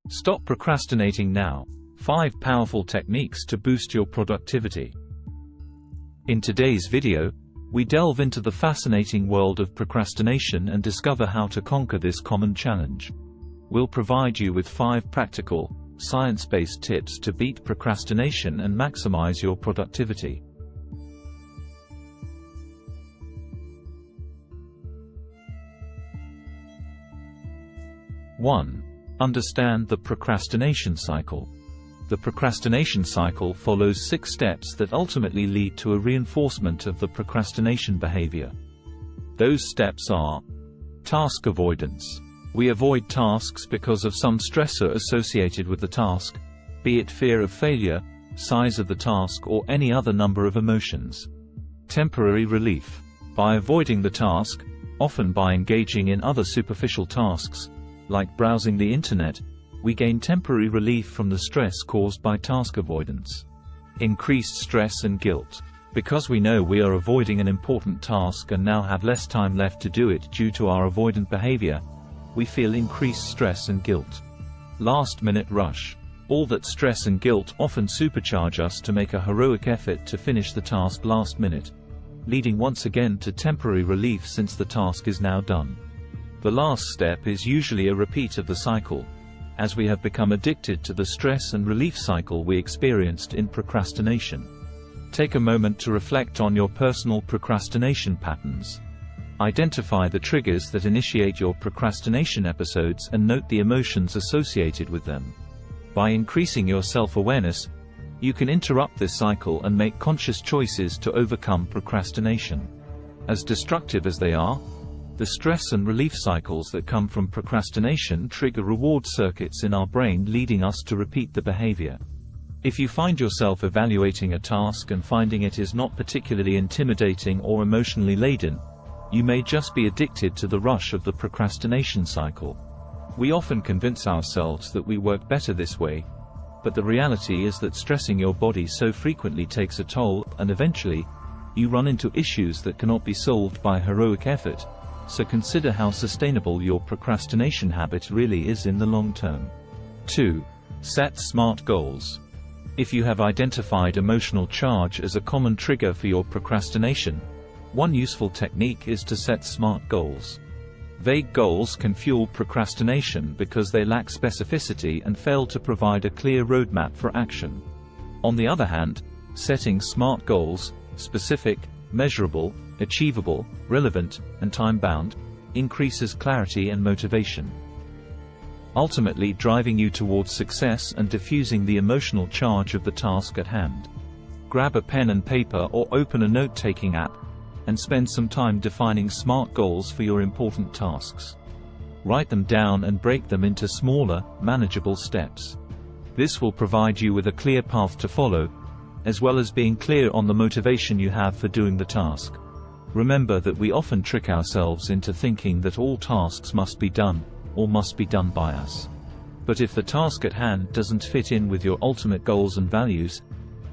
Stop procrastinating now. 5 powerful techniques to boost your productivity. In today's video, we delve into the fascinating world of procrastination and discover how to conquer this common challenge. We'll provide you with 5 practical, science-based tips to beat procrastination and maximize your productivity. 1. Understand the procrastination cycle. The procrastination cycle follows 6 steps that ultimately lead to a reinforcement of the procrastination behavior. Those steps are: task avoidance. We avoid tasks because of some stressor associated with the task, be it fear of failure, size of the task, or any other number of emotions. Temporary relief. By avoiding the task, often by engaging in other superficial tasks, like browsing the internet, we gain temporary relief from the stress caused by task avoidance. Increased stress and guilt. Because we know we are avoiding an important task and now have less time left to do it due to our avoidant behavior, we feel increased stress and guilt. Last-minute rush. All that stress and guilt often supercharge us to make a heroic effort to finish the task last minute, leading once again to temporary relief since the task is now done. The last step is usually a repeat of the cycle, as we have become addicted to the stress and relief cycle we experienced in procrastination. Take a moment to reflect on your personal procrastination patterns. Identify the triggers that initiate your procrastination episodes and note the emotions associated with them. By increasing your self-awareness, you can interrupt this cycle and make conscious choices to overcome procrastination. As destructive as they are, the stress and relief cycles that come from procrastination trigger reward circuits in our brain, leading us to repeat the behavior. If you find yourself evaluating a task and finding it is not particularly intimidating or emotionally laden, you may just be addicted to the rush of the procrastination cycle. We often convince ourselves that we work better this way, but the reality is that stressing your body so frequently takes a toll, and eventually, you run into issues that cannot be solved by heroic effort. So consider how sustainable your procrastination habit really is in the long term. 2. Set SMART goals. If you have identified emotional charge as a common trigger for your procrastination, one useful technique is to set SMART goals. Vague goals can fuel procrastination because they lack specificity and fail to provide a clear roadmap for action. On the other hand, setting SMART goals, specific, measurable, achievable, relevant, and time-bound, increases clarity and motivation, ultimately driving you towards success and diffusing the emotional charge of the task at hand. Grab a pen and paper or open a note-taking app, and spend some time defining SMART goals for your important tasks. Write them down and break them into smaller, manageable steps. This will provide you with a clear path to follow, as well as being clear on the motivation you have for doing the task. Remember that we often trick ourselves into thinking that all tasks must be done, or must be done by us. But if the task at hand doesn't fit in with your ultimate goals and values,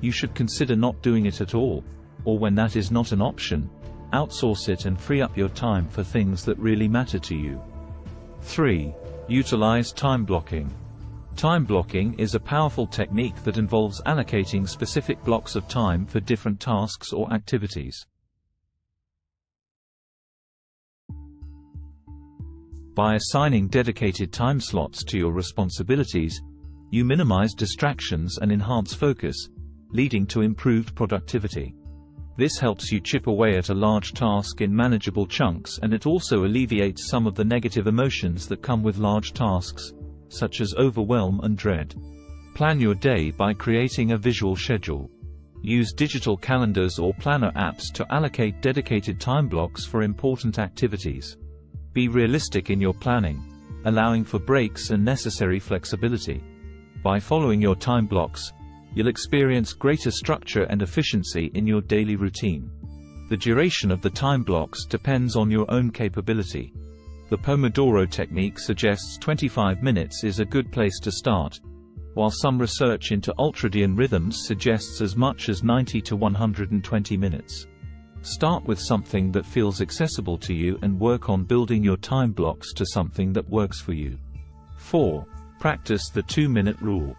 you should consider not doing it at all, or when that is not an option, outsource it and free up your time for things that really matter to you. 3. Utilize time blocking. Time blocking is a powerful technique that involves allocating specific blocks of time for different tasks or activities. By assigning dedicated time slots to your responsibilities, you minimize distractions and enhance focus, leading to improved productivity. This helps you chip away at a large task in manageable chunks, and it also alleviates some of the negative emotions that come with large tasks, such as overwhelm and dread. Plan your day by creating a visual schedule. Use digital calendars or planner apps to allocate dedicated time blocks for important activities. Be realistic in your planning, allowing for breaks and necessary flexibility. By following your time blocks, you'll experience greater structure and efficiency in your daily routine. The duration of the time blocks depends on your own capability. The Pomodoro technique suggests 25 minutes is a good place to start, while some research into ultradian rhythms suggests as much as 90 to 120 minutes. Start with something that feels accessible to you and work on building your time blocks to something that works for you. 4. Practice the 2-minute rule.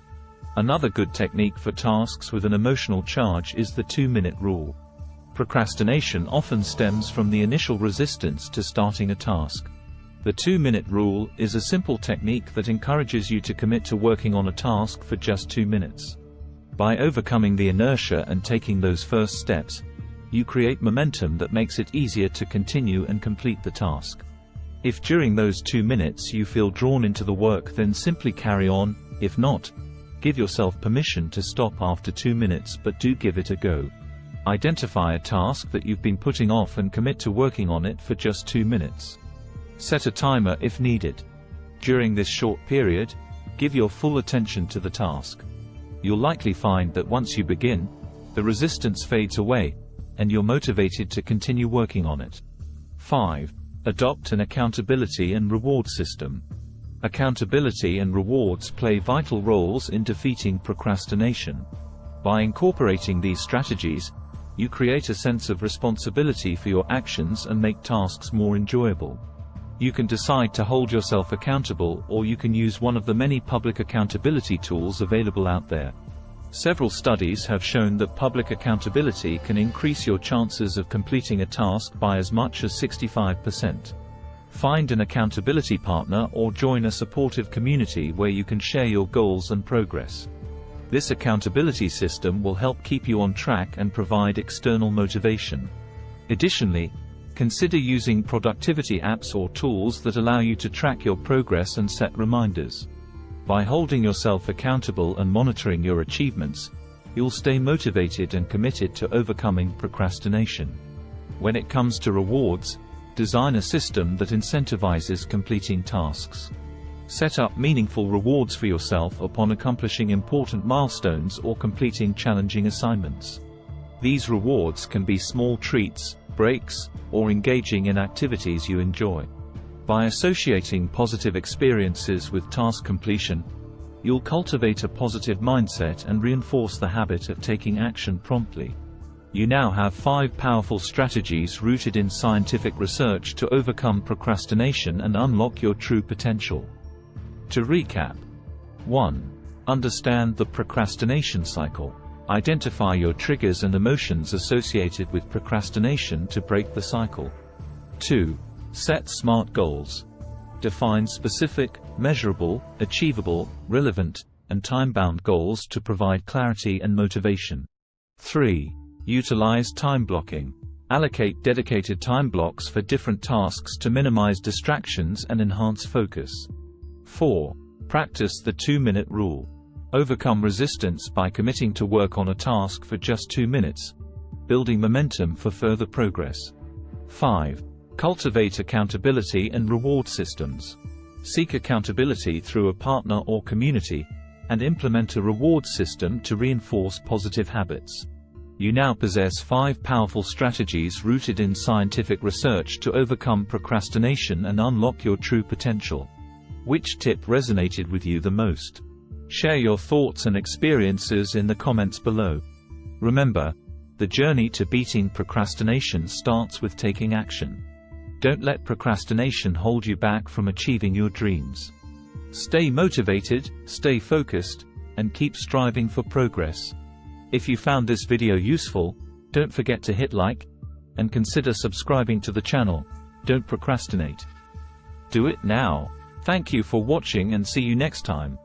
Another good technique for tasks with an emotional charge is the 2-minute rule. Procrastination often stems from the initial resistance to starting a task. The 2-minute rule is a simple technique that encourages you to commit to working on a task for just 2 minutes. By overcoming the inertia and taking those first steps, you create momentum that makes it easier to continue and complete the task. If during those 2 minutes you feel drawn into the work, then simply carry on. If not, give yourself permission to stop after 2 minutes, but do give it a go. Identify a task that you've been putting off and commit to working on it for just 2 minutes. Set a timer if needed. During this short period, give your full attention to the task. You'll likely find that once you begin, the resistance fades away, and you're motivated to continue working on it. 5. Adopt an accountability and reward system. Accountability and rewards play vital roles in defeating procrastination. By incorporating these strategies, you create a sense of responsibility for your actions and make tasks more enjoyable. You can decide to hold yourself accountable, or you can use one of the many public accountability tools available out there. Several studies have shown that public accountability can increase your chances of completing a task by as much as 65%. Find an accountability partner or join a supportive community where you can share your goals and progress. This accountability system will help keep you on track and provide external motivation. Additionally, consider using productivity apps or tools that allow you to track your progress and set reminders. By holding yourself accountable and monitoring your achievements, you'll stay motivated and committed to overcoming procrastination. When it comes to rewards, design a system that incentivizes completing tasks. Set up meaningful rewards for yourself upon accomplishing important milestones or completing challenging assignments. These rewards can be small treats, breaks, or engaging in activities you enjoy. By associating positive experiences with task completion, you'll cultivate a positive mindset and reinforce the habit of taking action promptly. You now have 5 powerful strategies rooted in scientific research to overcome procrastination and unlock your true potential. To recap: 1. Understand the procrastination cycle. Identify your triggers and emotions associated with procrastination to break the cycle. 2. Set SMART goals. Define specific, measurable, achievable, relevant, and time-bound goals to provide clarity and motivation. 3. Utilize time blocking. Allocate dedicated time blocks for different tasks to minimize distractions and enhance focus. 4. Practice the 2-minute rule. Overcome resistance by committing to work on a task for just 2 minutes, building momentum for further progress. 5. Cultivate accountability and reward systems. Seek accountability through a partner or community, and implement a reward system to reinforce positive habits. You now possess 5 powerful strategies rooted in scientific research to overcome procrastination and unlock your true potential. Which tip resonated with you the most? Share your thoughts and experiences in the comments below. Remember, the journey to beating procrastination starts with taking action. Don't let procrastination hold you back from achieving your dreams. Stay motivated, stay focused, and keep striving for progress. If you found this video useful, don't forget to hit like, and consider subscribing to the channel. Don't procrastinate. Do it now. Thank you for watching and see you next time.